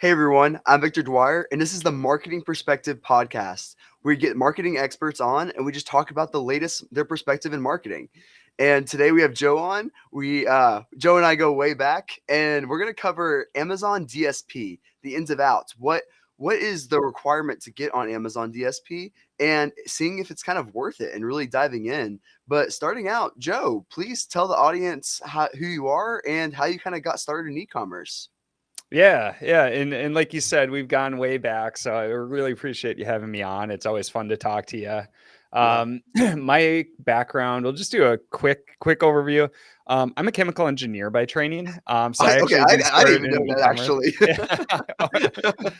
Hey everyone, I'm Victor Dwyer, and this is the Marketing Perspective podcast. We get marketing experts on, and we just talk about the latest their perspective in marketing. And today we have Joe on. Joe and I go way back, and we're gonna cover Amazon DSP, the ins and outs. What is the requirement to get on Amazon DSP, and seeing if it's kind of worth it, and really diving in. But starting out, Joe, please tell the audience who you are and how you kind of got started in e-commerce. Yeah, and like you said, we've gone way back, so I really appreciate you having me on. It's always fun to talk to you. Yeah. My background, we'll just do a quick overview. I'm a chemical engineer by training. So I Okay, actually didn't I didn't start even in know that e-commerce. actually.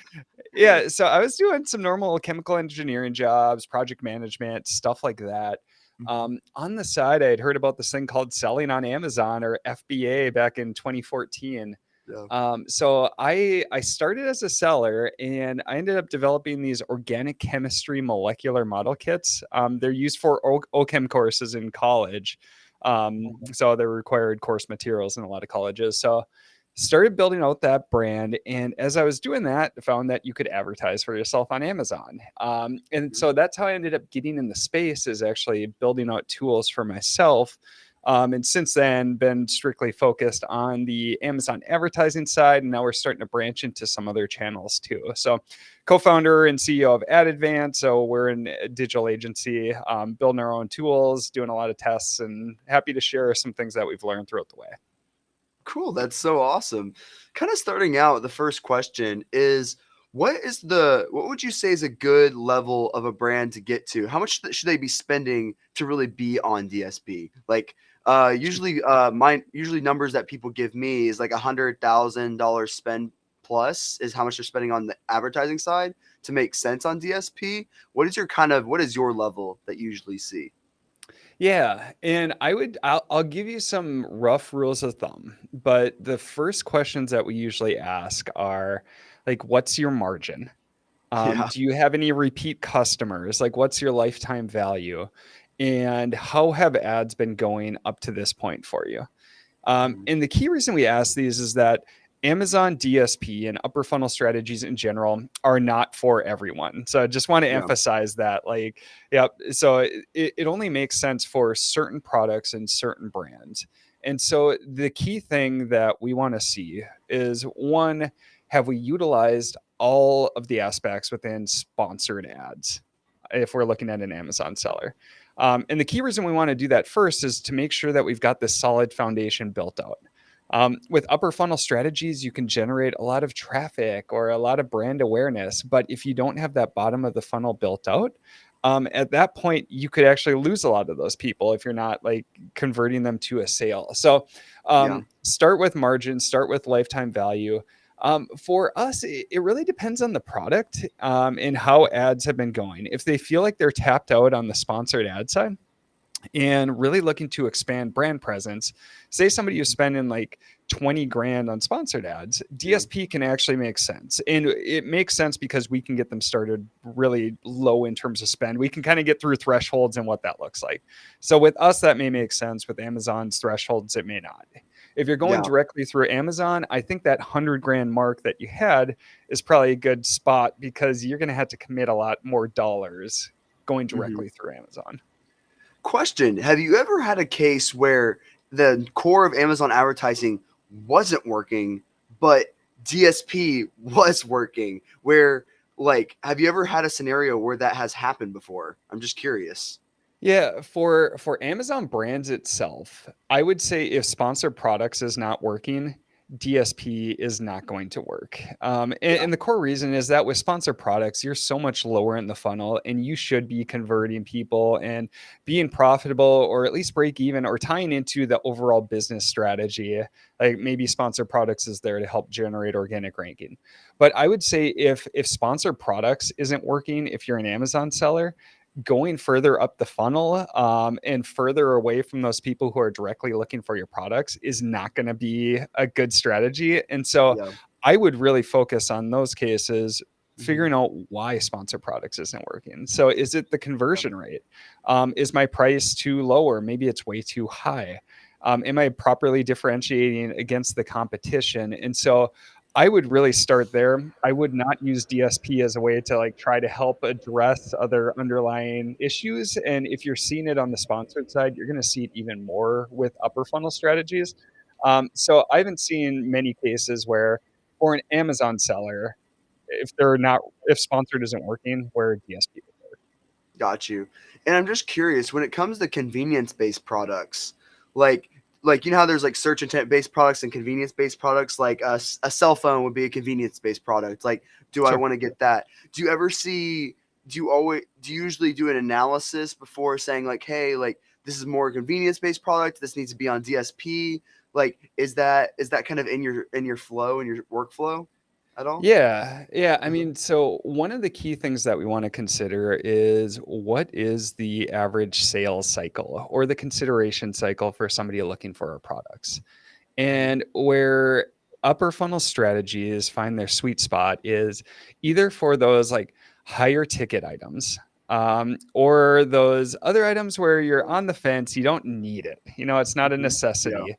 Yeah, so I was doing some normal chemical engineering jobs, project management, stuff like that. Mhm. On the side, I had heard about this thing called selling on Amazon or FBA back in 2014. Yeah. So I started as a seller, and I ended up developing these organic chemistry molecular model kits. They're used for OChem courses in college. So they're required course materials in a lot of colleges. So started building out that brand, and as I was doing that, I found that you could advertise for yourself on Amazon. And Mhm. so that's how I ended up getting in the space, is actually building out tools for myself. And since then, been strictly focused on the Amazon advertising side, and now we're starting to branch into some other channels too. So, co-founder and CEO of Ad Advance. So we're in a digital agency, building our own tools, doing a lot of tests, and happy to share some things that we've learned throughout the way. Cool, that's so awesome. Kind of starting out, the first question is what would you say is a good level of a brand to get to? How much should they be spending to really be on DSP? Like usually numbers that people give me is like $100,000 spend plus is how much they're spending on the advertising side to make sense on DSP. What is your level that you usually see? Yeah, and I'll give you some rough rules of thumb, but the first questions that we usually ask are like, what's your margin? Yeah. Do you have any repeat customers? Like, what's your lifetime value? And how have ads been going up to this point for you? Mhm. And the key reason we ask these is that Amazon DSP and upper funnel strategies in general are not for everyone. So I just want to Yeah. emphasize that. Like, yeah, so it only makes sense for certain products and certain brands. And so the key thing that we want to see is, one, have we utilized all of the aspects within sponsored ads if we're looking at an Amazon seller? And the key reason we want to do that first is to make sure that we've got this solid foundation built out. With upper funnel strategies, you can generate a lot of traffic or a lot of brand awareness. But if you don't have that bottom of the funnel built out, at that point, you could actually lose a lot of those people if you're not like converting them to a sale. So Yeah. start with margin, start with lifetime value. For us, it really depends on the product and how ads have been going. If they feel like they're tapped out on the sponsored ad side and really looking to expand brand presence, say somebody who's spending like 20 grand on sponsored ads, Yeah. DSP can actually make sense. And it makes sense because we can get them started really low in terms of spend. We can kind of get through thresholds and what that looks like. So with us, that may make sense. With Amazon's thresholds, it may not. If you're going Yeah. directly through Amazon, I think that 100 grand mark that you had is probably a good spot, because you're going to have to commit a lot more dollars going Mhm. directly through Amazon. Question: have you ever had a case where the core of Amazon advertising wasn't working, but DSP was working? Where, like, have you ever had a scenario where that has happened before? I'm just curious. Yeah, for Amazon brands itself, I would say if sponsored products is not working, DSP is not going to work. Yeah. And the core reason is that with sponsored products, you're so much lower in the funnel, and you should be converting people and being profitable, or at least break even, or tying into the overall business strategy. Like maybe sponsored products is there to help generate organic ranking. But I would say if sponsored products isn't working, if you're an Amazon seller, going further up the funnel and further away from those people who are directly looking for your products is not going to be a good strategy. And so Yeah. I would really focus on those cases, Mhm. figuring out why sponsored products isn't working. So is it the Yeah. conversion rate? Is my price too low, or maybe it's way too high? Am I properly differentiating against the competition? And so I would really start there. I would not use DSP as a way to like try to help address other underlying issues. And if you're seeing it on the sponsored side, you're going to see it even more with upper funnel strategies. So I haven't seen many cases where, for an Amazon seller, if sponsored isn't working, where DSP would work. Got you. And I'm just curious when it comes to convenience-based products, like you know how there's like search intent-based products and convenience-based products. Like a cell phone would be a convenience-based product. Like, do I Sure. want to get that? Do you ever see? Do you usually do an analysis before saying like, hey, like this is more a convenience-based product. This needs to be on DSP. Like, is that kind of in your flow in your workflow at all? Yeah, yeah. I mean, so one of the key things that we want to consider is what is the average sales cycle or the consideration cycle for somebody looking for our products? Mhm. And where upper funnel strategies find their sweet spot is either for those like higher ticket items, or those other items where you're on the fence, you don't need it. It's not a Mhm. Yeah. necessity.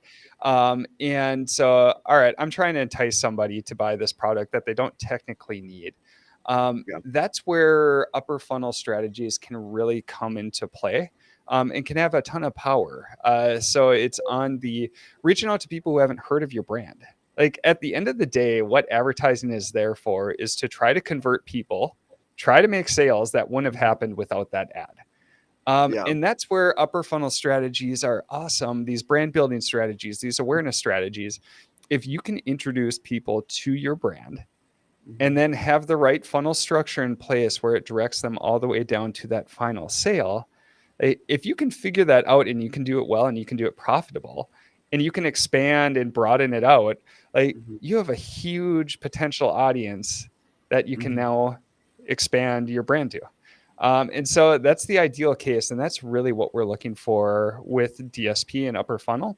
And so, all right, I'm trying to entice somebody to buy this product that they don't technically need. Yeah. That's where upper funnel strategies can really come into play, and can have a ton of power. So it's on the reaching out to people who haven't heard of your brand. Like at the end of the day, what advertising is there for is to try to convert people, try to make sales that wouldn't have Mhm. happened without that ad. Yeah. And that's where upper funnel strategies are awesome. These brand building strategies, these awareness strategies. If you can introduce people to your brand and Mhm. then have the right funnel structure in place where it directs them all the way down to that final sale, if you can figure that out and you can do it well and you can do it profitable and you can expand and broaden it out, like Mhm. you have a huge potential audience that you can Mhm. now expand your brand to. And so that's the ideal case. And that's really what we're looking for with DSP and upper funnel.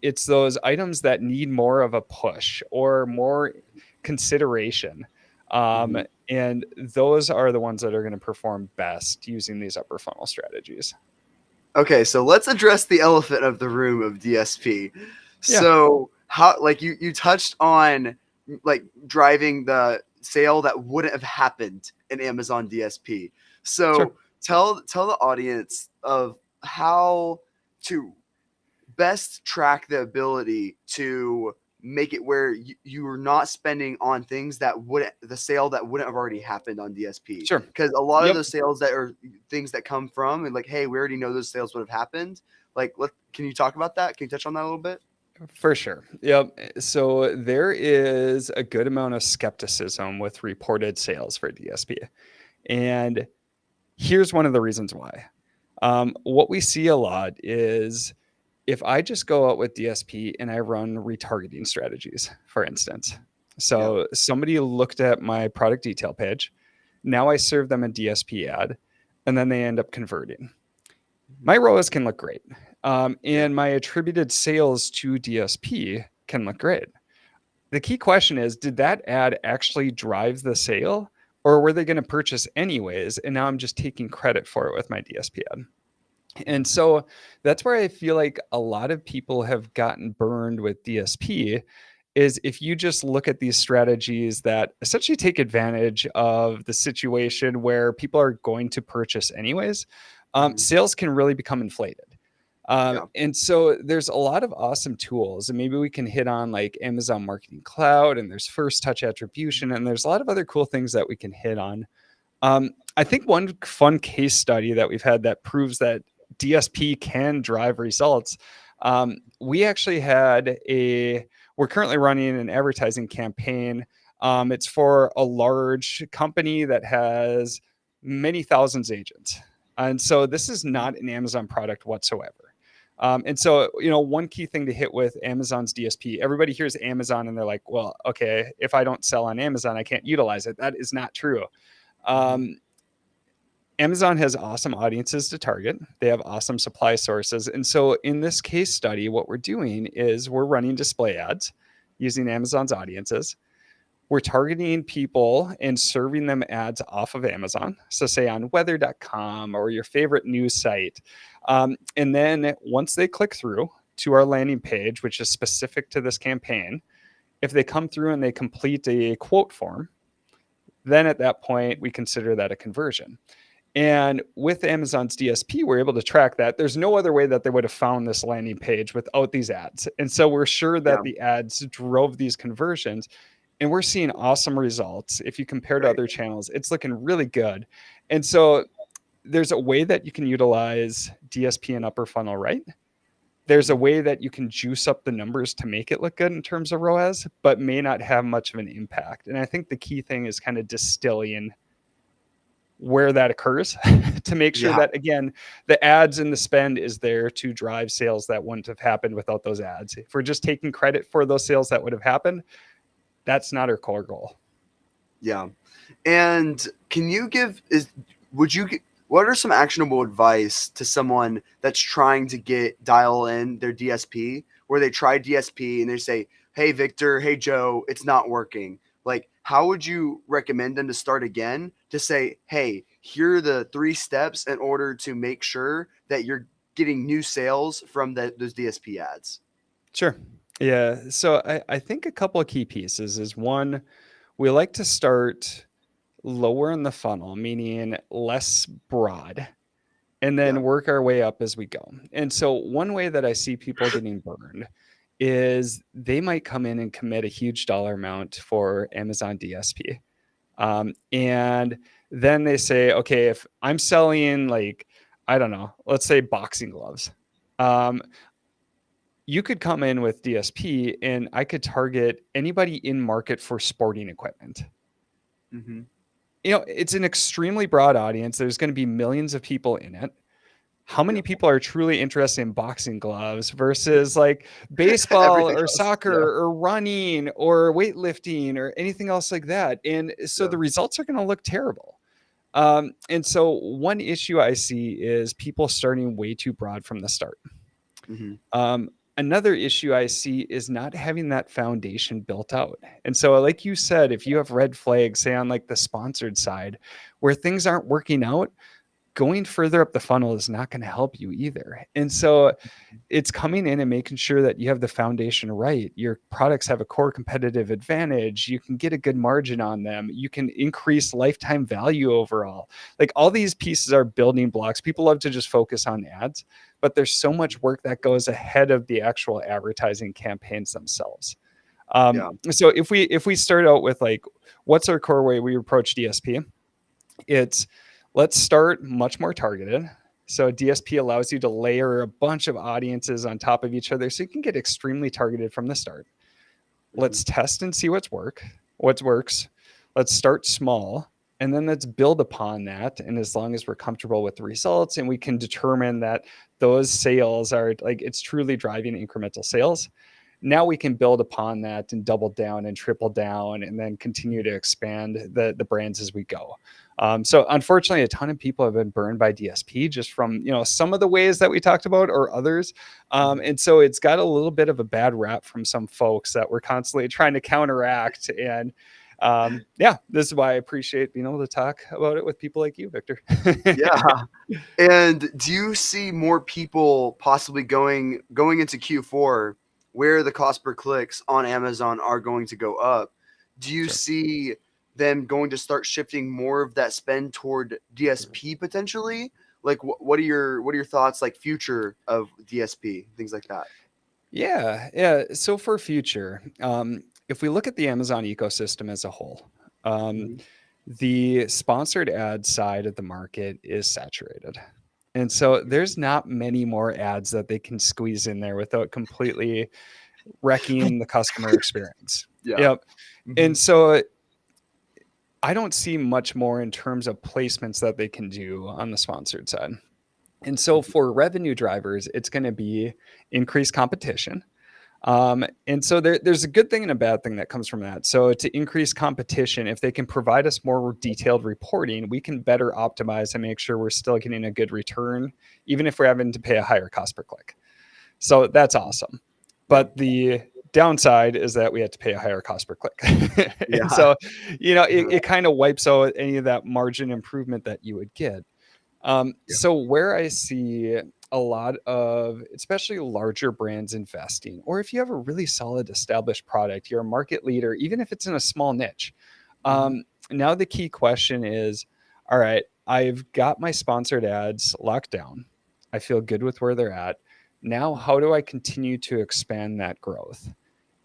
It's those items that need more of a push or more consideration. Um, Mhm. and those are the ones that are going to perform best using these upper funnel strategies. Okay, so let's address the elephant of the room of DSP. Yeah, So how like you touched on like driving the sale that wouldn't have happened in Amazon DSP. sure. So tell the audience of how to best track the ability to make it where you are not spending on things that wouldn't the sale that wouldn't have already happened on DSP, Sure. because a lot of Yep. those sales that are things that come from and like, hey, we already know those sales would have happened. Like, can you talk about that? Can you touch on that a little bit? For sure. Yep. So there is a good amount of skepticism with reported sales for DSP. And here's one of the reasons why. What we see a lot is if I just go out with DSP and I run retargeting strategies, for instance. Yeah. So somebody looked at my product detail page. Now I serve them a DSP ad, and then they end up converting. My ROAS can look great. Yeah. And my attributed sales to DSP can look great. The key question is, did that ad actually drive the sale, or were they going to purchase anyways? And now I'm just taking credit for it with my DSP ad. And so that's where I feel like a lot of people have gotten burned with DSP is if you just look at these strategies that essentially take advantage of the situation where people are going to purchase anyways, Mhm. sales can really become inflated. Yeah. And so there's a lot of awesome tools, and maybe we can hit on like Amazon Marketing Cloud, and there's first touch attribution, and there's a lot of other cool things that we can hit on. I think one fun case study that we've had that proves that DSP can drive results. We actually we're currently running an advertising campaign. It's for a large company that has many thousands of agents. And so this is Mhm. not an Amazon product whatsoever. And so, one key thing to hit with Amazon's DSP, everybody hears Amazon and they're like, well, okay, if I don't sell on Amazon, I can't utilize it. That is not true. Mhm. Um, Amazon has awesome audiences to target. They have awesome supply sources. And so in this case study, what we're doing is we're running display ads using Amazon's audiences. We're targeting people and serving them ads off of Amazon. So, say on weather.com or your favorite news site. And then once they click through to our landing page, which is specific to this campaign, If they come through and they complete a quote form, then at that point, we consider that a conversion. And with Amazon's DSP, we're able to track that. There's no other way that they would have found this landing page without these ads. And so we're sure that the ads drove these conversions, and we're seeing awesome results. If you compare to other channels, it's looking really good. And so there's a way that you can utilize DSP and upper funnel, right? There's a way that you can juice up the numbers to make it look good in terms of ROAS, but may not have much of an impact. And I think the key thing is kind of distilling where that occurs to make sure that, again, the ads and the spend is there to drive sales that wouldn't have happened without those ads. If we're just taking credit for those sales that would have happened, that's not our core goal. Yeah. And can you what are some actionable advice to someone that's trying to dial in their DSP, where they try DSP and they say, hey, Victor, hey, Joe, it's not working? Like, how would you recommend them to start again to say, hey, here are the 3 steps in order to make sure that you're getting new sales from those DSP ads? Sure. Yeah. So I think a couple of key pieces is, one, we like to start lower in the funnel, meaning less broad, and then work our way up as we go. And so one way that I see people getting burned is they might come in and commit a huge dollar amount for Amazon DSP. And then they say, okay, if I'm selling, like, I don't know, let's say boxing gloves, you could come in with DSP and I could target anybody in market for sporting equipment. Mm-hmm. It's an extremely broad audience. There's going to be millions of people in it. How many people are truly interested in boxing gloves versus like baseball or soccer or running or weightlifting or anything else like that? And so the results are going to look terrible. And so one issue I see is people starting way too broad from the start. Mm-hmm. Another issue I see is not having that foundation built out. And so, like you said, if you have red flags, say on like the sponsored side, where things aren't working out, going further up the funnel is not going to help you either. And so it's coming in and making sure that you have the foundation right. Your products have a core competitive advantage. You can get a good margin on them. You can increase lifetime value overall. Like, all these pieces are building blocks. People love to just focus on ads, but there's so much work that goes ahead of the actual advertising campaigns themselves. So if we start out with, like, what's our core way we approach DSP? It's, let's start much more targeted. So DSP allows you to layer a bunch of audiences on top of each other, so you can get extremely targeted from the start. Let's test and see what works. Let's start small, and then let's build upon that. And as long as we're comfortable with the results and we can determine that those sales are, like, it's truly driving incremental sales, now we can build upon that and double down and triple down and then continue to expand the brands as we go. So unfortunately, a ton of people have been burned by DSP just from, some of the ways that we talked about or others. And so it's got a little bit of a bad rap from some folks that we're constantly trying to counteract. And this is why I appreciate being able to talk about it with people like you, Victor. Yeah. And do you see more people possibly going into Q4 where the cost per clicks on Amazon are going to go up? Do you see them going to start shifting more of that spend toward DSP potentially? Like, what are your thoughts, like, future of DSP, things like that? Yeah. So for future, if we look at the Amazon ecosystem as a whole, the sponsored ad side of the market is saturated. And so there's not many more ads that they can squeeze in there without completely wrecking the customer experience. Yep. Mm-hmm. And so I don't see much more in terms of placements that they can do on the sponsored side. And so for revenue drivers, it's going to be increased competition. And so there's a good thing and a bad thing that comes from that. So to increase competition, if they can provide us more detailed reporting, we can better optimize and make sure we're still getting a good return, even if we're having to pay a higher cost per click. So that's awesome. But the downside is that we have to pay a higher cost per click. And so, it kind of wipes out any of that margin improvement that you would get. So where I see a lot of, especially larger brands investing, or if you have a really solid established product, you're a market leader, even if it's in a small niche. Mhm. Now the key question is, all right, I've got my sponsored ads locked down. I feel good with where they're at. Now, how do I continue to expand that growth?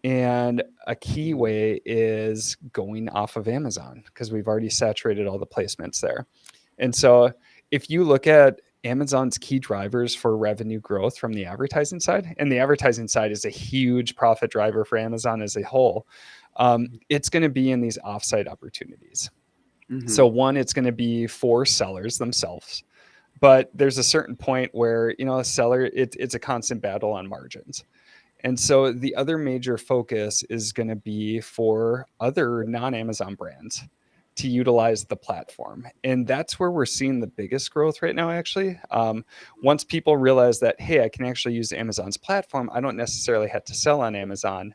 And a key way is going off of Amazon because we've already saturated all the placements there. And so if you look at Amazon's key drivers for revenue growth from the advertising side, and the advertising side is a huge profit driver for Amazon as a whole, it's going to be in these offsite opportunities. So Mhm. one, it's going to be for sellers themselves, but there's a certain point where, a seller, it's a constant battle on margins. And so the other major focus is going to be for other non-Amazon brands to utilize the platform. And that's where we're seeing the biggest growth right now, actually. Once people realize that, hey, I can actually use Amazon's platform, I don't necessarily have to sell on Amazon.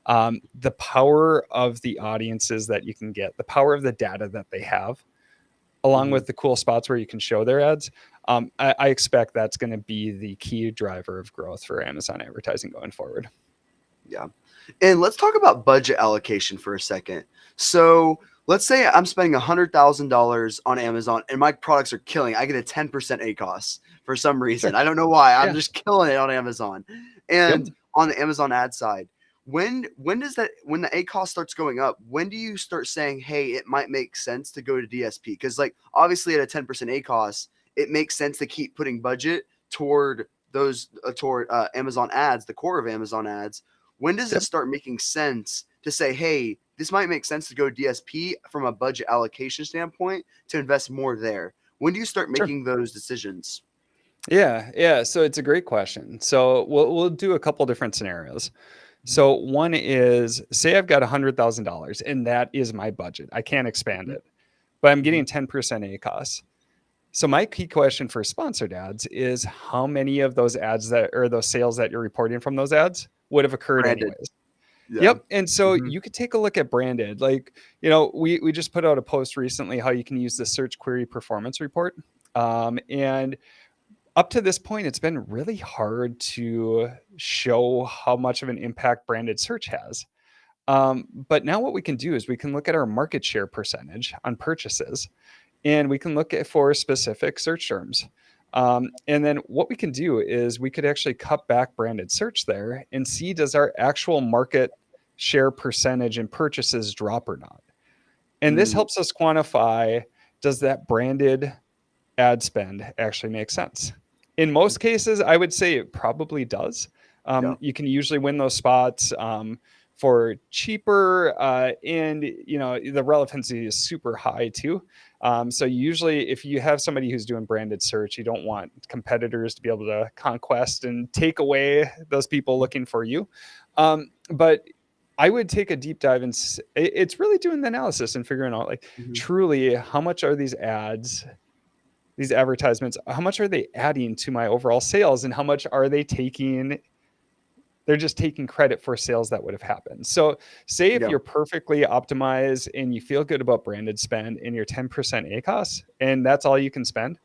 The power of the audiences that you can get, the power of the data that they have, along Mhm. with the cool spots where you can show their ads, I expect that's going to be the key driver of growth for Amazon advertising going forward. Yeah. And let's talk about budget allocation for a second. So let's say I'm spending $100,000 on Amazon and my products are killing. I get a 10% ACOS for some reason. Sure. I don't know why. I'm Yeah. just killing it on Amazon. Yep. And on the Amazon ad side, when does that when the ACOS starts going up, when do you start saying, hey, it might make sense to go to DSP? Because like obviously at a 10% ACOS, it makes sense to keep putting budget toward those toward Amazon ads, the core of Amazon ads. When does it Yep. start making sense to say, hey, this might make sense to go DSP from a budget allocation standpoint to invest more there? When do you start Sure. making those decisions? Yeah. Yeah. So it's a great question. So we'll do a couple different scenarios. So one is, say I've got $100,000 and that is my budget. I can't expand Mhm. it, but I'm Mhm. getting 10% ACOS. So my key question for sponsored ads is how many of those ads that or those sales that you're reporting from those ads would have occurred Branded. anyways? Yeah. Yep. And so Mhm. you could take a look at branded. Like, we just put out a post recently how you can use the search query performance report. And up to this point, it's been really hard to show how much of an impact branded search has. But now what we can do is we can look at our market share percentage on purchases and we can look at for specific search terms. And then what we can do is we could actually cut back branded search there and see does our actual market share percentage in purchases drop or not. And this Mm. helps us quantify does that branded ad spend actually make sense? In most cases, I would say it probably does. Yeah. You can usually win those spots for cheaper, and the relevancy is super high too. So usually, if you have somebody who's doing branded search, you don't want competitors to be able to conquest and take away those people looking for you. But I would take a deep dive and it's really doing the analysis and figuring out like Mhm. truly how much are these ads, these advertisements, how much are they adding to my overall sales and how much are they taking, they're just taking credit for sales that would have happened. So say if Yeah. you're perfectly optimized and you feel good about branded spend and you're 10% ACOS and that's all you can spend,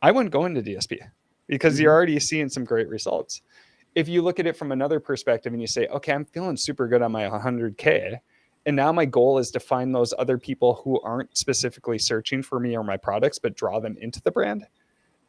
I wouldn't go into DSP because you're Mhm. already seeing some great results. If you look at it from another perspective and you say, okay, I'm feeling super good on my 100K. And now my goal is to find those other people who aren't specifically searching for me or my products, but draw them into the brand.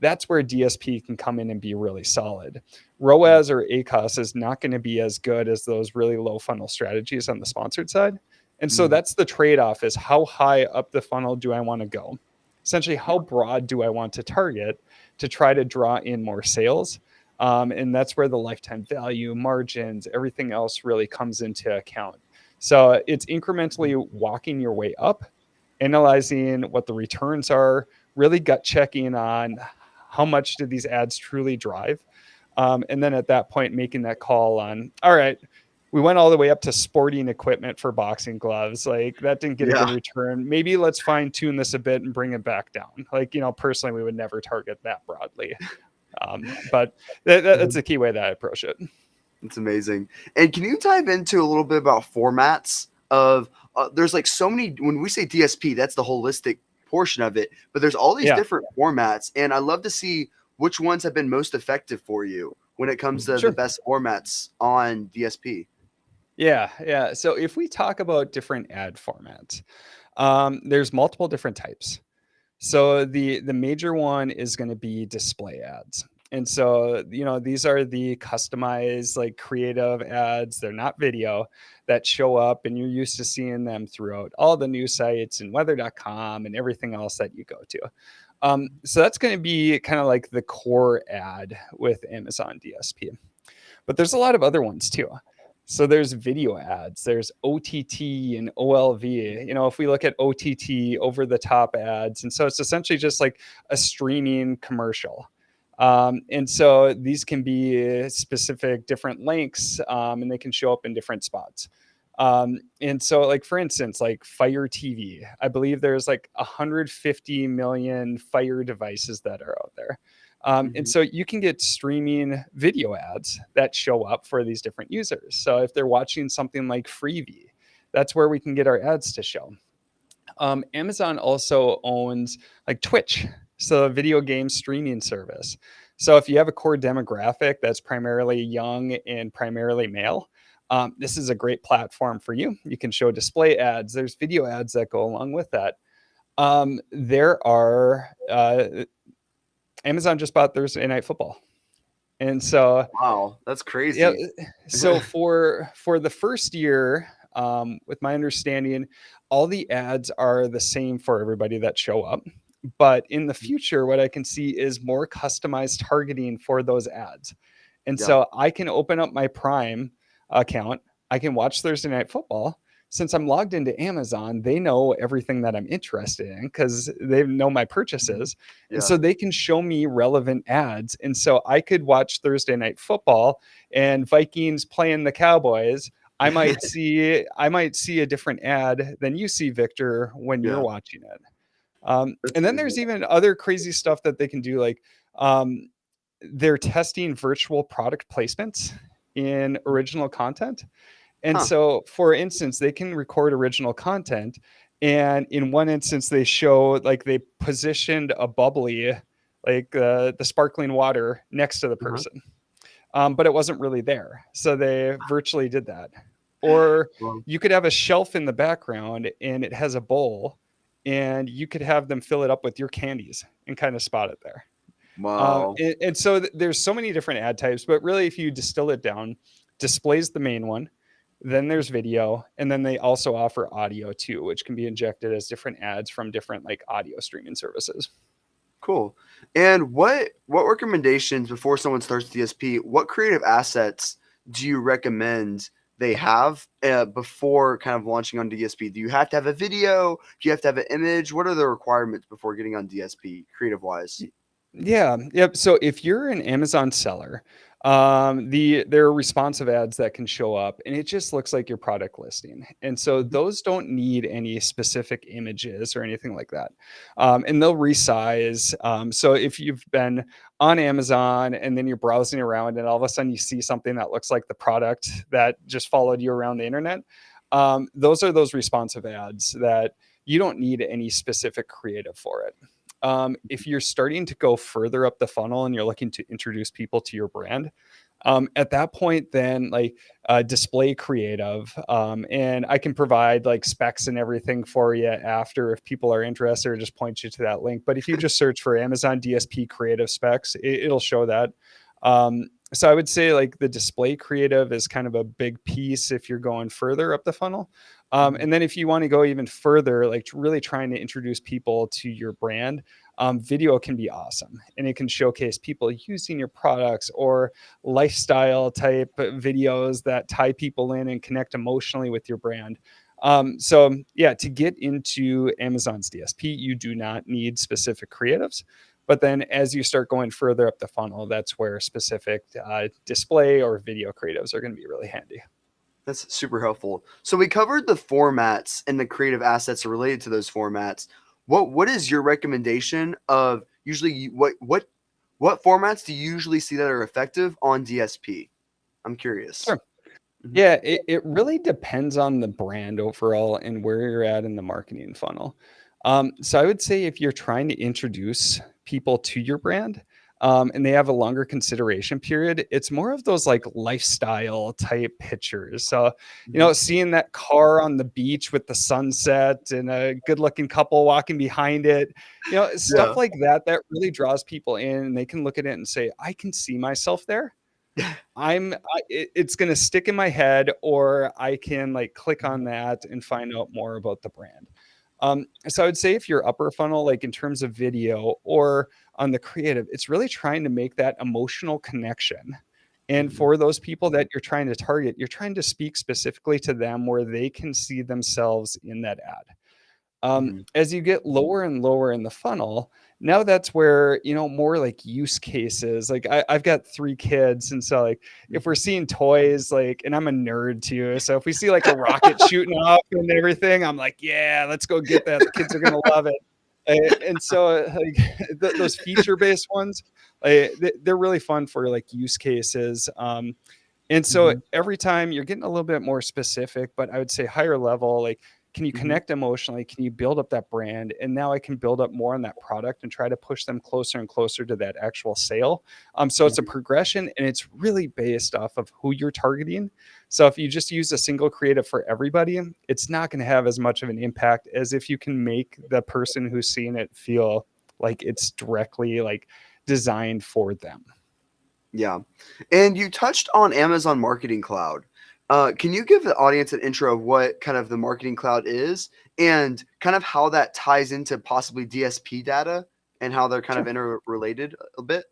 That's where DSP can come in and be really solid. Mm. ROAS or ACOS is not going to be as good as those really low funnel strategies on the sponsored side. And so Mhm. that's the trade off is how high up the funnel do I want to go? Essentially, how broad do I want to target to try to draw in more sales? And that's where the lifetime value, margins, everything else really comes into account. So it's incrementally walking your way up, analyzing what the returns are, really gut checking on how much do these ads truly drive. And then at that point, making that call on, all right, we went all the way up to sporting equipment for boxing gloves. Like that didn't get a good Yeah. return. Maybe let's fine tune this a bit and bring it back down. Like, personally, we would never target that broadly. But that's Mhm. the key way that I approach it. It's amazing. And can you dive into a little bit about formats of there's like so many when we say DSP, that's the holistic portion of it, but there's all these Yeah. different formats and I love to see which ones have been most effective for you when it comes to the Sure. best formats on DSP? Yeah. So if we talk about different ad formats, there's multiple different types. So the major one is going to be display ads. And so, these are the customized, like creative ads. They're not video that show up, and you're used to seeing them throughout all the news sites and weather.com and everything else that you go to. So that's going to be kind of like the core ad with Amazon DSP. But there's a lot of other ones too. So there's video ads, there's OTT and OLV. If we look at OTT, over the top ads, and so it's essentially just like a streaming commercial. And so these can be specific different lengths, and they can show up in different spots. And so, like, for instance, like Fire TV, I believe there's like 150 million Fire devices that are out there. And Mhm. so you can get streaming video ads that show up for these different users. So if they're watching something like Freevee, that's where we can get our ads to show. Amazon also owns like Twitch, so a video game streaming service. So if you have a core demographic that's primarily young and primarily male, this is a great platform for you. You can show display ads. There's video ads that go along with that. There are Amazon just bought Thursday Night Football, and so Wow, that's yeah. crazy. So for the first year, with my understanding, all the ads are the same for everybody that show up. But in the future, what I can see is more customized targeting for those ads. And Yeah. so I can open up my Prime account. I can watch Thursday Night Football. Since I'm logged into Amazon, they know everything that I'm interested in because they know my purchases. And Yeah. so they can show me relevant ads. And so I could watch Thursday Night Football and Vikings playing the Cowboys. I might see a different ad than you see, Victor, when you're Yeah. watching it. That's And then crazy. there's even other crazy stuff that they can do, like they're testing virtual product placements in original content. And Huh. so, for instance, they can record original content. And in one instance, they show like they positioned a bubbly, like the sparkling water next to the Uh-huh. person, but it wasn't really there. So they virtually did that. Or Well, you could have a shelf in the background and it has a bowl, and you could have them fill it up with your candies and kind of spot it there. wow. And so there's so many different ad types, but really, if you distill it down, display's the main one. Then there's video, and then they also offer audio too, which can be injected as different ads from different like audio streaming services. Cool. And what recommendations before someone starts DSP? What creative assets do you recommend they have before kind of launching on DSP? Do you have to have a video? Do you have to have an image? What are the requirements before getting on DSP, creative wise? Yeah, yep. So if you're an Amazon seller, there are responsive ads that can show up, and it just looks like your product listing. And so Mhm. those don't need any specific images or anything like that. And they'll resize. So if you've been on Amazon and then you're browsing around, and all of a sudden you see something that looks like the product that just followed you around the internet, those are those responsive ads that you don't need any specific creative for it. If you're starting to go further up the funnel and you're looking to introduce people to your brand, at that point, then like display creative, and I can provide like specs and everything for you after if people are interested, or just point you to that link. But if you just search for Amazon DSP creative specs, it'll show that. So I would say like the display creative is kind of a big piece if you're going further up the funnel. Mhm. And then if you want to go even further, like really trying to introduce people to your brand, video can be awesome, and it can showcase people using your products or lifestyle type videos that tie people in and connect emotionally with your brand. So yeah, to get into Amazon's DSP, you do not need specific creatives. But then as you start going further up the funnel, that's where specific display or video creatives are going to be really handy. That's super helpful. So we covered the formats and the creative assets related to those formats. What is your recommendation of usually what formats do you usually see that are effective on DSP? I'm curious. Sure. Mhm. Yeah, it really depends on the brand overall and where you're at in the marketing funnel. So I would say if you're trying to introduce people to your brand, and they have a longer consideration period, it's more of those like lifestyle type pictures. So, seeing that car on the beach with the sunset and a good looking couple walking behind it, Yeah. stuff like that really draws people in, and they can look at it and say, I can see myself there. It's going to stick in my head, or I can like click on that and find out more about the brand. So I would say if you're upper funnel, like in terms of video or on the creative, it's really trying to make that emotional connection. And for those people that you're trying to target, you're trying to speak specifically to them where they can see themselves in that ad. As you get lower and lower in the funnel, now that's where, more like use cases, like I've got 3 kids. And so like, if we're seeing toys, like, and I'm a nerd too. So if we see like a rocket shooting off and everything, I'm like, yeah, let's go get that. The kids are going to love it. And so like those feature-based ones, they're really fun for like use cases. And so every time you're getting a little bit more specific, but I would say higher level, like, can you connect emotionally? Can you build up that brand? And now I can build up more on that product and try to push them closer and closer to that actual sale. So it's a progression, and it's really based off of who you're targeting. So if you just use a single creative for everybody, it's not going to have as much of an impact as if you can make the person who's seeing it feel like it's directly like designed for them. Yeah. And you touched on Amazon Marketing Cloud. Can you give the audience an intro of what kind of the Marketing Cloud is and kind of how that ties into possibly DSP data and how they're kind of interrelated a bit?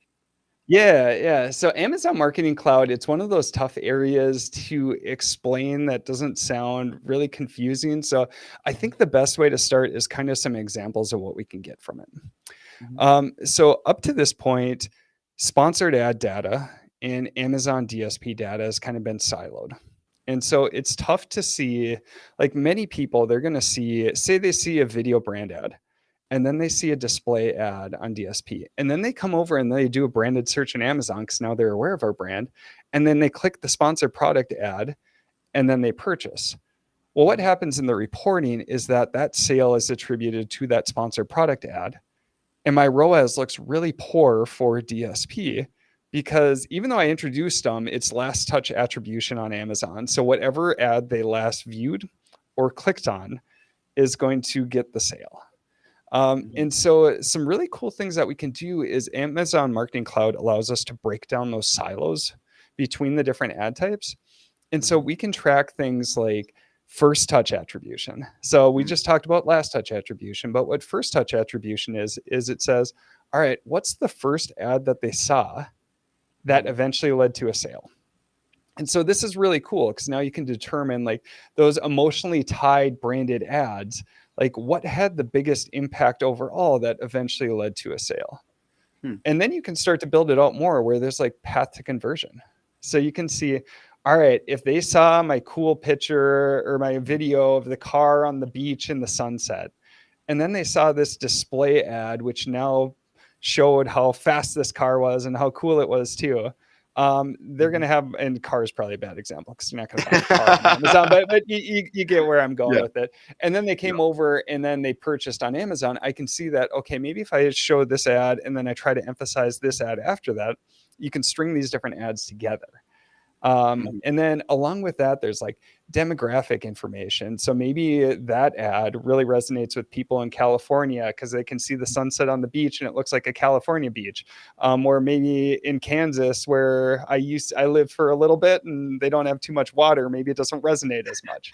Yeah. So Amazon Marketing Cloud, it's one of those tough areas to explain that doesn't sound really confusing. So I think the best way to start is kind of some examples of what we can get from it. So up to this point, sponsored ad data and Amazon DSP data has kind of been siloed. And so it's tough to see, like many people, they're going to say they see a video brand ad, and then they see a display ad on DSP. And then they come over and they do a branded search in Amazon because now they're aware of our brand. And then they click the sponsored product ad, and then they purchase. Well, what happens in the reporting is that sale is attributed to that sponsored product ad. And my ROAS looks really poor for DSP because even though I introduced them, it's last touch attribution on Amazon. So whatever ad they last viewed or clicked on is going to get the sale. And so some really cool things that we can do is Amazon Marketing Cloud allows us to break down those silos between the different ad types. And so we can track things like first touch attribution. So we just talked about last touch attribution, but what first touch attribution is it says, all right, what's the first ad that they saw that eventually led to a sale? And so this is really cool because now you can determine like those emotionally tied branded ads, like what had the biggest impact overall that eventually led to a sale. And then you can start to build it out more where there's like path to conversion. So you can see, all right, if they saw my cool picture or my video of the car on the beach in the sunset, and then they saw this display ad, which now showed how fast this car was and how cool it was too. They're going to have, and car is probably a bad example because you're not going to buy a car on Amazon, but you get where I'm going with it. And then they came over and then they purchased on Amazon. I can see that, okay, maybe if I show this ad and then I try to emphasize this ad after that, you can string these different ads together. And then along with that, there's like demographic information. So maybe that ad really resonates with people in California because they can see the sunset on the beach and it looks like a California beach. Or maybe in Kansas where I lived for a little bit and they don't have too much water. Maybe it doesn't resonate as much.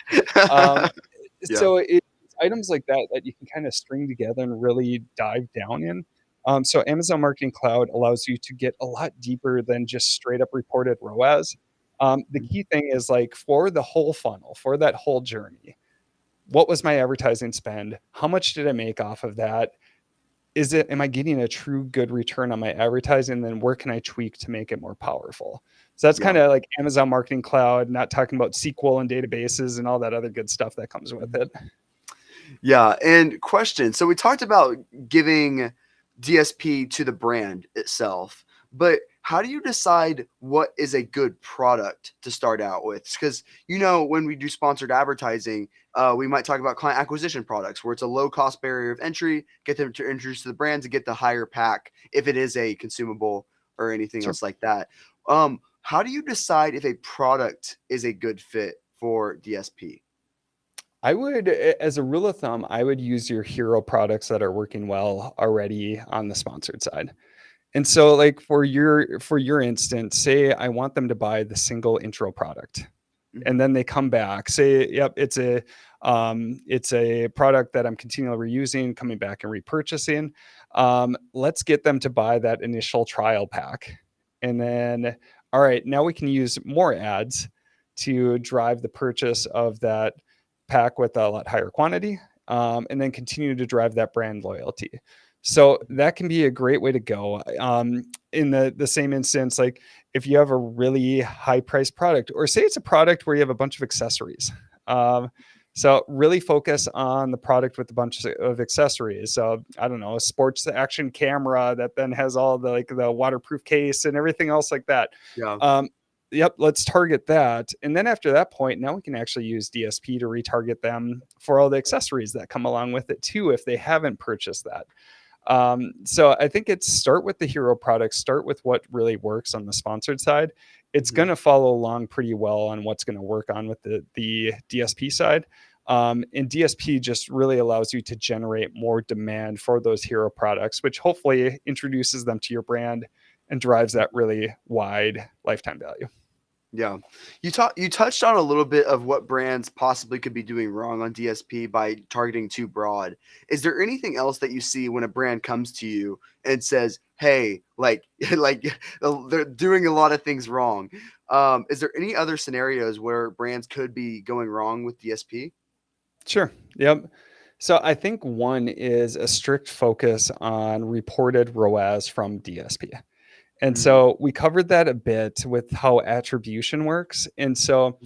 So it's items like that you can kind of string together and really dive down in. So Amazon Marketing Cloud allows you to get a lot deeper than just straight up reported ROAS. The key thing is like for the whole funnel, for that whole journey, what was my advertising spend? How much did I make off of that? Am I getting a true good return on my advertising? Then where can I tweak to make it more powerful? So that's kind of like Amazon Marketing Cloud, not talking about SQL and databases and all that other good stuff that comes with it. Yeah. And question. So we talked about giving DSP to the brand itself, but how do you decide what is a good product to start out with? Because when we do sponsored advertising, we might talk about client acquisition products where it's a low cost barrier of entry, get them to introduce to the brand to get the higher pack if it is a consumable or anything Sure. else like that. How do you decide if a product is a good fit for DSP? I would, as a rule of thumb, I would use your hero products that are working well already on the sponsored side. And so like for your instance, say I want them to buy the single intro product Mhm. and then they come back, say, yep, it's a product that I'm continually reusing, coming back and repurchasing. Let's get them to buy that initial trial pack. And then, all right, now we can use more ads to drive the purchase of that pack with a lot higher quantity, and then continue to drive that brand loyalty. So that can be a great way to go. In the same instance, like if you have a really high priced product, or say it's a product where you have a bunch of accessories. So really focus on the product with a bunch of accessories. So I don't know, a sports action camera that then has all the like the waterproof case and everything else like that. Yeah. Um, yep, let's target that. And then after that point, now we can actually use DSP to retarget them for all the accessories that come along with it too, if they haven't purchased that. So I think it's start with the hero products, start with what really works on the sponsored side. It's Mhm. going to follow along pretty well on what's going to work on with the DSP side. And DSP just really allows you to generate more demand for those hero products, which hopefully introduces them to your brand and drives that really wide lifetime value. Yeah. You touched on a little bit of what brands possibly could be doing wrong on DSP by targeting too broad. Is there anything else that you see when a brand comes to you and says, "Hey, like like they're doing a lot of things wrong." Is there any other scenarios where brands could be going wrong with DSP? Sure. Yep. So I think one is a strict focus on reported ROAS from DSP. And Mhm. so we covered that a bit with how attribution works. And so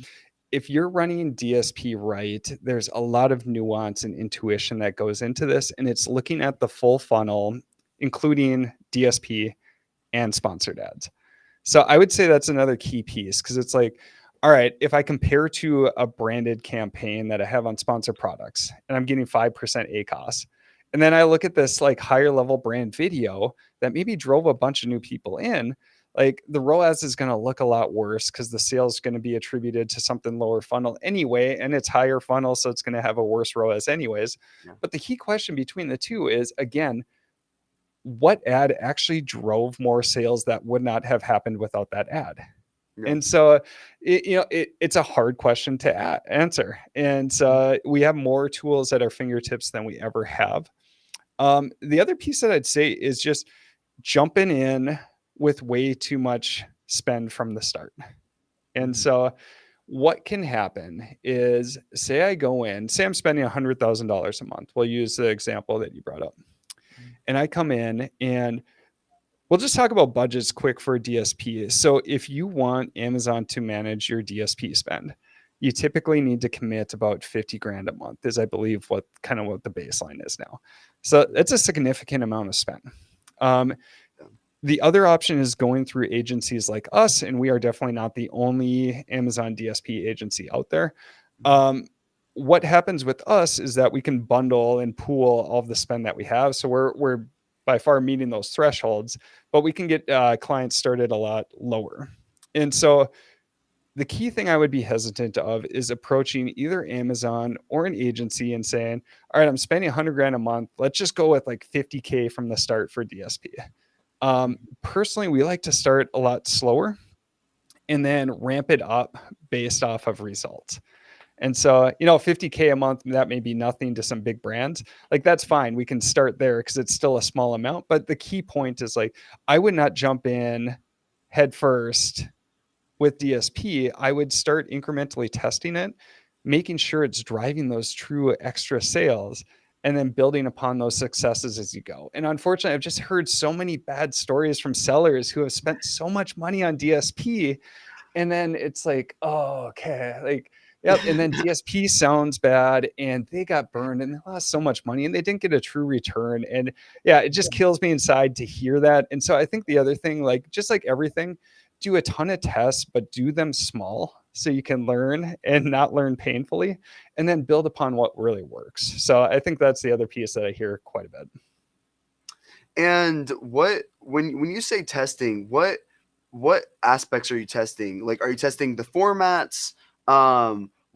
if you're running DSP right, there's a lot of nuance and intuition that goes into this. And it's looking at the full funnel, including DSP and sponsored ads. So I would say that's another key piece because it's like, all right, if I compare to a branded campaign that I have on sponsored products and I'm getting 5% ACOS, and then I look at this like higher level brand video that maybe drove a bunch of new people in, like the ROAS is going to look a lot worse because the sales is going to be attributed to something lower funnel anyway, and it's higher funnel, so it's going to have a worse ROAS anyways. Yeah. But the key question between the two is again, what ad actually drove more sales that would not have happened without that ad? Yeah. And so, it's a hard question to answer. And so we have more tools at our fingertips than we ever have. The other piece that I'd say is just jumping in with way too much spend from the start. And Mhm. so, what can happen is, say I go in, say I'm spending $100,000 a month. We'll use the example that you brought up, and I come in and we'll just talk about budgets quick for DSP. So if you want Amazon to manage your DSP spend, you typically need to commit about 50 grand a month, is I believe what the baseline is now. So that's a significant amount of spend. Um, Yeah. the other option is going through agencies like us, and we are definitely not the only Amazon DSP agency out there. Mhm. Um, what happens with us is that we can bundle and pool all of the spend that we have. So we're by far meeting those thresholds, but we can get clients started a lot lower. And so the key thing I would be hesitant of is approaching either Amazon or an agency and saying, all right, I'm spending 100 grand a month. Let's just go with like 50K from the start for DSP. Personally, we like to start a lot slower and then ramp it up based off of results. And so, 50K a month, that may be nothing to some big brands. Like, that's fine. We can start there because it's still a small amount. But the key point is like, I would not jump in head first with DSP. I would start incrementally testing it, making sure it's driving those true extra sales, and then building upon those successes as you go. And unfortunately, I've just heard so many bad stories from sellers who have spent so much money on DSP, and then it's like, oh, okay, like Yep. And then DSP sounds bad and they got burned and they lost so much money and they didn't get a true return. And yeah, it just kills me inside to hear that. And so I think the other thing, like just like everything, do a ton of tests, but do them small so you can learn and not learn painfully, and then build upon what really works. So I think that's the other piece that I hear quite a bit. And when you say testing, what aspects are you testing? Like, are you testing the formats?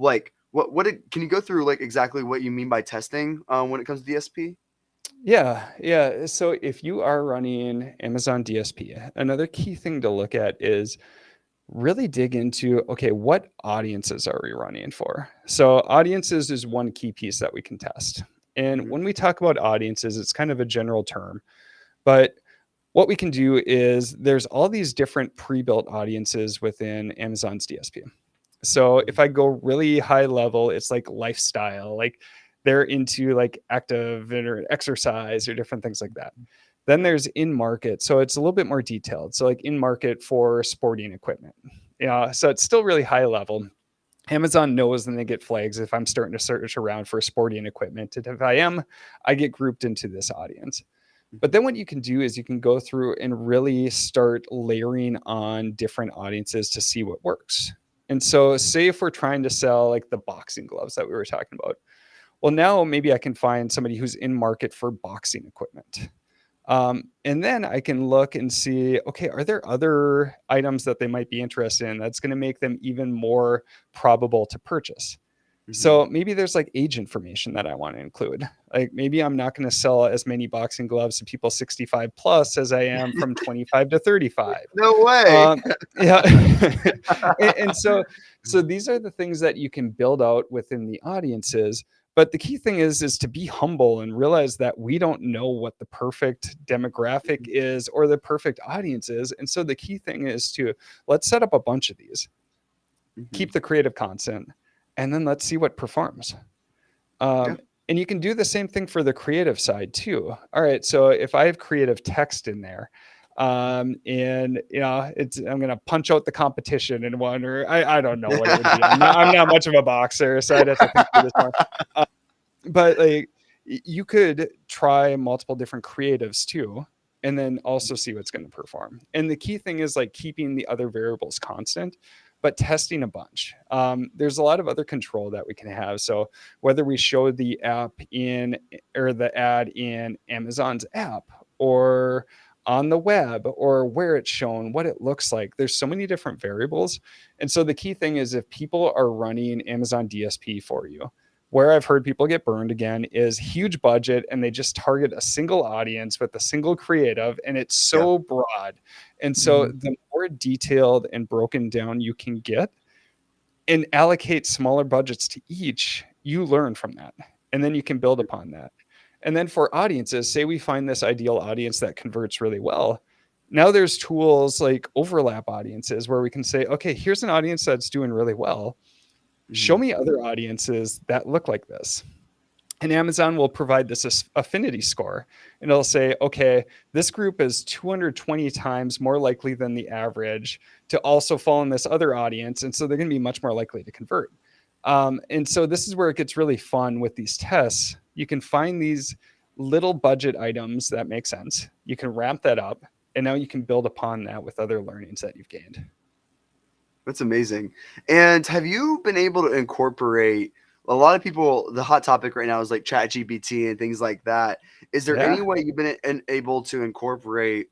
Like can you go through like exactly what you mean by testing when it comes to DSP? Yeah. So if you are running Amazon DSP, another key thing to look at is really dig into, okay, what audiences are we running for? So audiences is one key piece that we can test. And Mhm. when we talk about audiences, it's kind of a general term, but what we can do is there's all these different pre-built audiences within Amazon's DSP. So if I go really high level, it's like lifestyle, like they're into like active or exercise or different things like that. Then there's in market. So it's a little bit more detailed. So like in market for sporting equipment. Yeah. So it's still really high level. Amazon knows when they get flags if I'm starting to search around for sporting equipment. And if I am, I get grouped into this audience. But then what you can do is you can go through and really start layering on different audiences to see what works. And so, say if we're trying to sell like the boxing gloves that we were talking about, well, now maybe I can find somebody who's in market for boxing equipment. And then I can look and see, okay, are there other items that they might be interested in that's going to make them even more probable to purchase? Mhm. So maybe there's like age information that I want to include. Like maybe I'm not going to sell as many boxing gloves to people 65 plus as I am from 25 to 35. No way. Um, yeah. And so these are the things that you can build out within the audiences. But the key thing is to be humble and realize that we don't know what the perfect demographic is or the perfect audience is. And so the key thing is to let's set up a bunch of these, Mhm. keep the creative constant, and then let's see what performs. Yeah. And you can do the same thing for the creative side too. All right, so if I have creative text in there, and I'm gonna punch out the competition in one, or I don't know what it would be. I'm not much of a boxer, so I'd have to think through this more. Uh, but like you could try multiple different creatives too, and then also see what's going to perform. And the key thing is like keeping the other variables constant but testing a bunch. There's a lot of other control that we can have. So whether we show the app in or the ad in Amazon's app or on the web or where it's shown, what it looks like, there's so many different variables. And so the key thing is if people are running Amazon DSP for you, where I've heard people get burned again is huge budget and they just target a single audience with a single creative and it's Yeah. so broad. And so Mhm. the more detailed and broken down you can get and allocate smaller budgets to each, you learn from that. And then you can build upon that. And then for audiences, say we find this ideal audience that converts really well. Now there's tools like overlap audiences where we can say, okay, here's an audience that's doing really well. Show Mhm. me other audiences that look like this. And Amazon will provide this affinity score. And it'll say, okay, this group is 220 times more likely than the average to also fall in this other audience. And so they're going to be much more likely to convert. And so this is where it gets really fun with these tests. You can find these little budget items that make sense. You can ramp that up. And now you can build upon that with other learnings that you've gained. That's amazing. And have you been able to incorporate a lot of people? The hot topic right now is like Chat GPT and things like that. Is there any Yeah. way you've been able to incorporate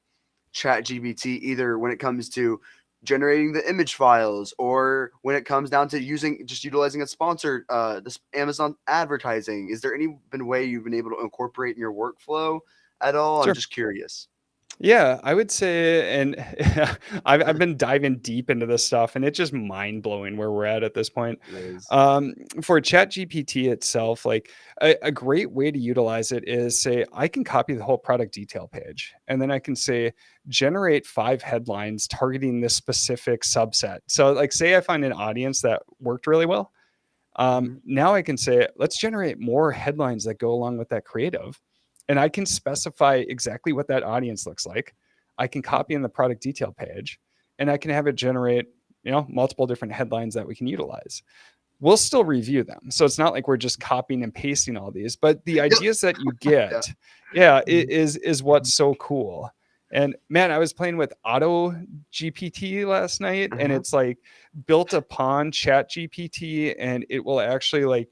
Chat GPT either when it comes to generating the image files or when it comes down to utilizing a sponsored this Amazon advertising? Is there any been way you've been able to incorporate in your workflow at all? I'm Sure. just curious. Yeah, I would say, and I've been diving deep into this stuff, and it's just mind blowing where we're at this point. It is. For ChatGPT itself, like a great way to utilize it is say I can copy the whole product detail page, and then I can say generate 5 headlines targeting this specific subset. So, like, say I find an audience that worked really well. Mhm. Now I can say, let's generate more headlines that go along with that creative. And I can specify exactly what that audience looks like. I can copy in the product detail page and I can have it generate, multiple different headlines that we can utilize. we'll still review them. So it's not like we're just copying and pasting all these, but the Yep. ideas that you Yeah. get, yeah, Mhm. is what's so cool. And man, I was playing with Auto GPT last night, and Uh-huh. it's like built upon Chat GPT, and it will actually like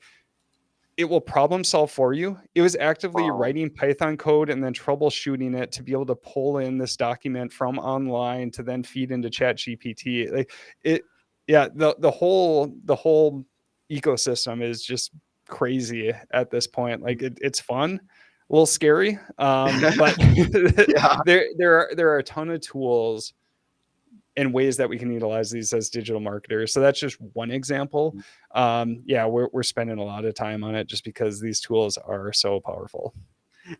it will problem solve for you. It was actively Wow. writing Python code and then troubleshooting it to be able to pull in this document from online to then feed into Chat GPT. Like it, yeah, the whole ecosystem is just crazy at this point. Like it's fun, a little scary, but Yeah. there are a ton of tools and ways that we can utilize these as digital marketers. So that's just one example. Yeah, we're spending a lot of time on it just because these tools are so powerful.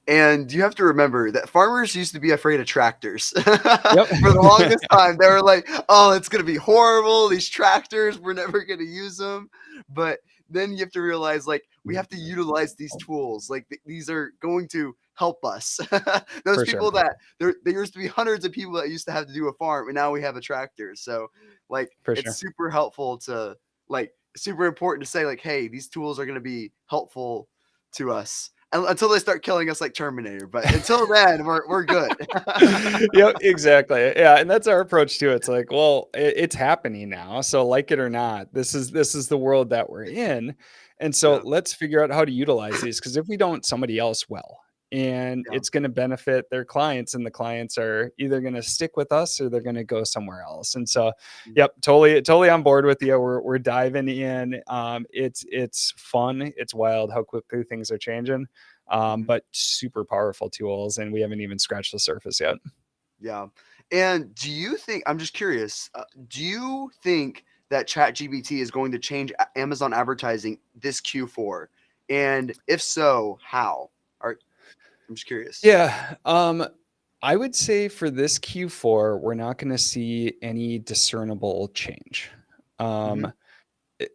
And you have to remember that farmers used to be afraid of tractors. Yep. For the longest time, they were like, "Oh, it's gonna be horrible. These tractors, we're never gonna use them." But then you have to realize, like, we have to utilize these tools. Like, these are going to help us. Those For sure. people that there used to be hundreds of people that used to have to do a farm, and now we have a tractor. So, like, For it's sure. super helpful to like super important to say, like, "Hey, these tools are gonna be helpful to us." Until they start killing us like Terminator. But until then, we're good. Yep, exactly. Yeah, and that's our approach to it. It's like, well, it's happening now, so like it or not, this is the world that we're in, and so Yeah, let's figure out how to utilize these. Because if we don't, somebody else will, and yeah. it's going to benefit their clients, and the clients are either going to stick with us or they're going to go somewhere else. And so, Mm, yep, totally on board with you. We're diving in. It's fun. It's wild how quickly things are changing, mhm. but super powerful tools, and we haven't even scratched the surface yet. Yeah. And do you think, I'm just curious, do you think that ChatGPT is going to change Amazon advertising this Q4? And if so, how? I'm just curious. Yeah, I would say for this Q4, we're not going to see any discernible change. Hmm. Um, it,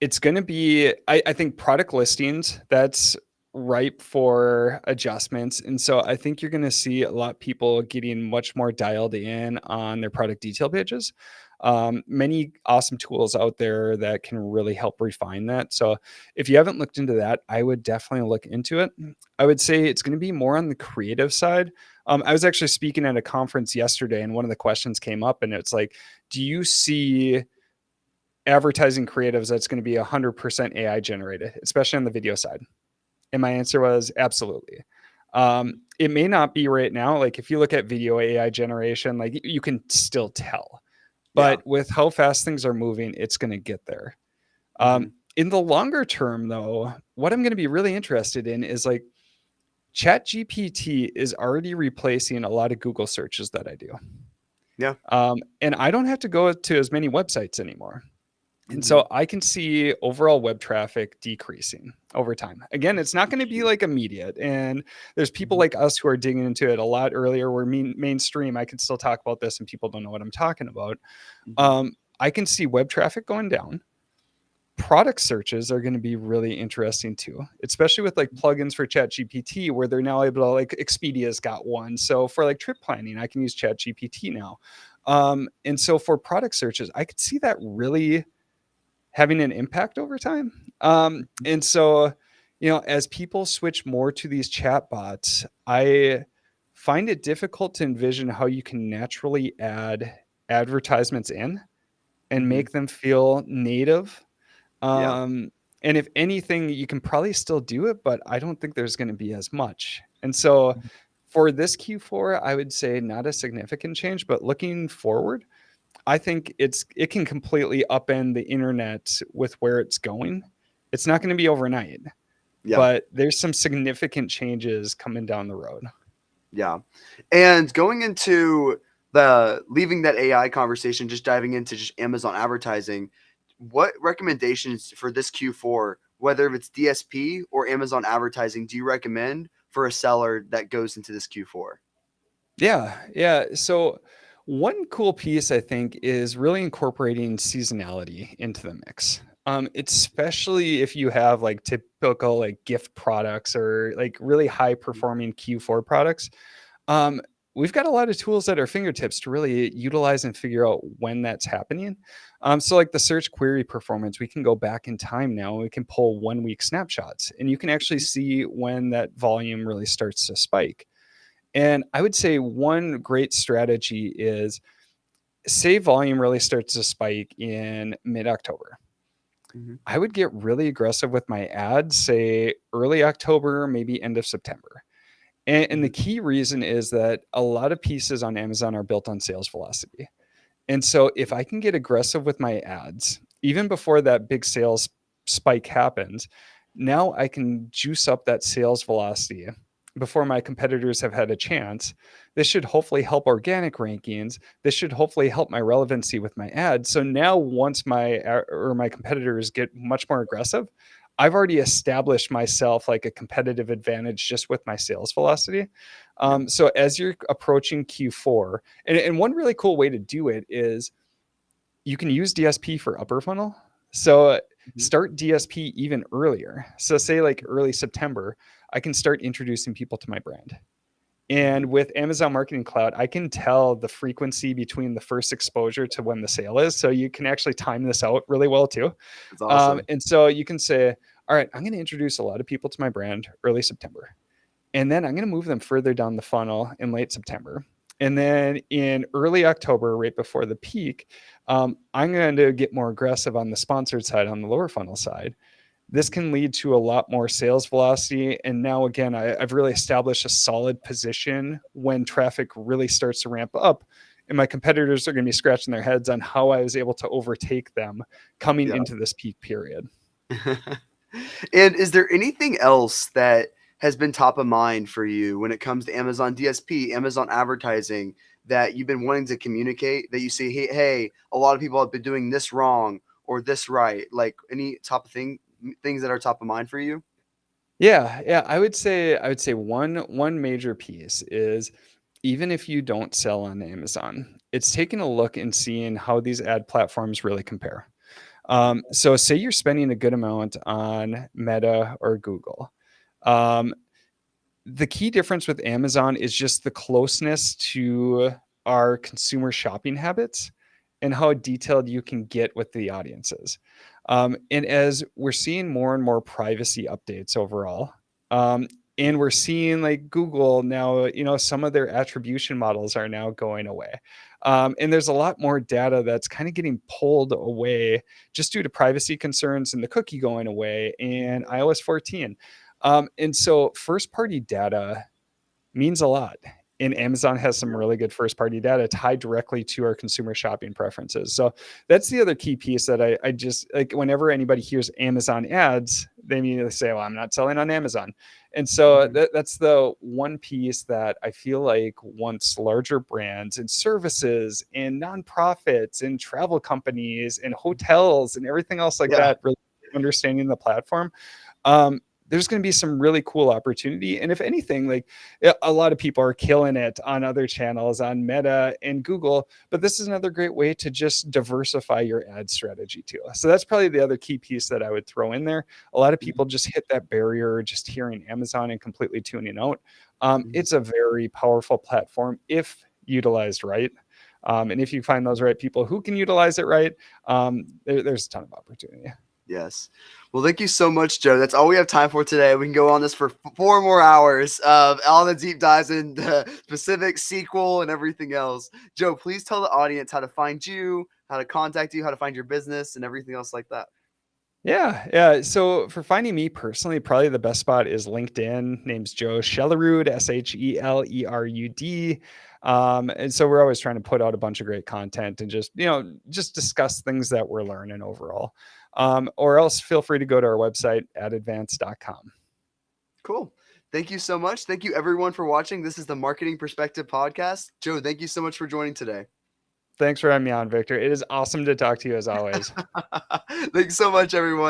it's going to be, I think, product listings that's ripe for adjustments, and so I think you're going to see a lot of people getting much more dialed in on their product detail pages. Many awesome tools out there that can really help refine that. So if you haven't looked into that, I would definitely look into it. I would say it's going to be more on the creative side. I was actually speaking at a conference yesterday, and one of the questions came up, and it's like, do you see advertising creatives that's going to be 100% AI generated, especially on the video side? And my answer was absolutely. It may not be right now. Like if you look at video AI generation, like you can still tell, Yeah. but with how fast things are moving, it's going to get there. Hmm. In the longer term, though, what I'm going to be really interested in is like Chat GPT is already replacing a lot of Google searches that I do. Yeah. And I don't have to go to as many websites anymore. And Hmm. so I can see overall web traffic decreasing over time. Again, it's not going to be like immediate. And there's people Hmm. like us who are digging into it a lot earlier. We're mainstream. I can still talk about this and people don't know what I'm talking about. Hmm. I can see web traffic going down. Product searches are going to be really interesting too, especially with like plugins for ChatGPT, where they're now able to like Expedia's got one. So for like trip planning, I can use ChatGPT now. And so for product searches, I could see that really having an impact over time. And so, as people switch more to these chatbots, I find it difficult to envision how you can naturally add advertisements in and Hmm. make them feel native. Yeah. Um, and if anything, you can probably still do it, but I don't think there's going to be as much. And so for this Q4, I would say not a significant change, but looking forward, I think it can completely upend the internet with where it's going. It's not going to be overnight, Yeah. but there's some significant changes coming down the road. Yeah. And going into the leaving that AI conversation, just diving into just Amazon advertising, what recommendations for this Q4, whether it's DSP or Amazon advertising, do you recommend for a seller that goes into this Q4? Yeah, yeah. So one cool piece I think is really incorporating seasonality into the mix. Especially if you have like typical like gift products or like really high performing Q4 products. Um, we've got a lot of tools at our fingertips to really utilize and figure out when that's happening. So like the search query performance, we can go back in time now and we can pull 1 week snapshots, and you can actually see when that volume really starts to spike. And I would say one great strategy is, say volume really starts to spike in mid-October. Mhm. I would get really aggressive with my ads, say early October, maybe end of September. And the Mhm. key reason is that a lot of pieces on Amazon are built on sales velocity. And so if I can get aggressive with my ads, even before that big sales spike happens, now I can juice up that sales velocity before my competitors have had a chance. This should hopefully help organic rankings. This should hopefully help my relevancy with my ads. So now once my competitors get much more aggressive, I've already established myself like a competitive advantage just with my sales velocity. Yeah. So as you're approaching Q4, and one really cool way to do it is you can use DSP for upper funnel. So Mhm. start DSP even earlier. So say like early September, I can start introducing people to my brand. And Mhm. with Amazon Marketing Cloud, I can tell the frequency between the first exposure to when the sale is. So you can actually time this out really well too. That's awesome. And so you can say, all right, I'm going to introduce a lot of people to my brand early September. And then I'm going to move them further down the funnel in late September. And then in early October, right before the peak, I'm going to get more aggressive on the sponsored side, on the lower funnel side. This Mhm. can lead to a lot more sales velocity. And now, again, I've really established a solid position when traffic really starts to ramp up. And my competitors are going to be scratching their heads on how I was able to overtake them coming Yeah. into this peak period. And is there anything else that has been top of mind for you when it comes to Amazon DSP, Amazon advertising, that you've been wanting to communicate, that you see, hey, a lot of people have been doing this wrong or this right? Like any top of things that are top of mind for you? Yeah. I would say one major piece is, even if you don't sell on Amazon, it's taking a look and seeing how these ad platforms really compare. So say you're spending a good amount on Meta or Google. Um, the key difference with Amazon is just the closeness to our consumer shopping habits and how detailed you can get with the audiences. And as we're seeing more and more privacy updates overall, um, and we're seeing like Google now, some of their attribution models are now going away. And there's a lot more data that's kind of getting pulled away just due to privacy concerns and the cookie going away and iOS 14. And so first party data means a lot. And Amazon has some Yeah. really good first party data tied directly to our consumer shopping preferences. So that's the other key piece that I just like, whenever anybody hears Amazon ads, they immediately say, well, I'm not selling on Amazon. And so Mhm. that's the one piece that I feel like once larger brands and services and nonprofits and travel companies and hotels and everything else like Yeah. that really understanding the platform, um, there's going to be some really cool opportunity. And if anything, like a lot of people are killing it on other channels, on Meta and Google, but this is another great way to just diversify your ad strategy too. So that's probably the other key piece that I would throw in there. A lot of Mhm. people just hit that barrier just hearing Amazon and completely tuning out. Mhm. It's a very powerful platform if utilized right. And if you find those right people who can utilize it right, there's a ton of opportunity. Yes. Well, thank you so much, Joe. That's all we have time for today. We can go on this for 4 more hours of all the deep dives into specific sequel and everything else. Joe, please tell the audience how to find you, how to contact you, how to find your business, and everything else like that. Yeah. So for finding me personally, probably the best spot is LinkedIn. Name's Joe Shelerud, Shelerud. And so we're always trying to put out a bunch of great content and just discuss things that we're learning overall. Or else feel free to go to our website at advance.com. Cool. Thank you so much. Thank you, everyone, for watching. This is the Marketing Perspective Podcast. Joe, thank you so much for joining today. Thanks for having me on, Victor. It is awesome to talk to you as always. Thanks so much, everyone.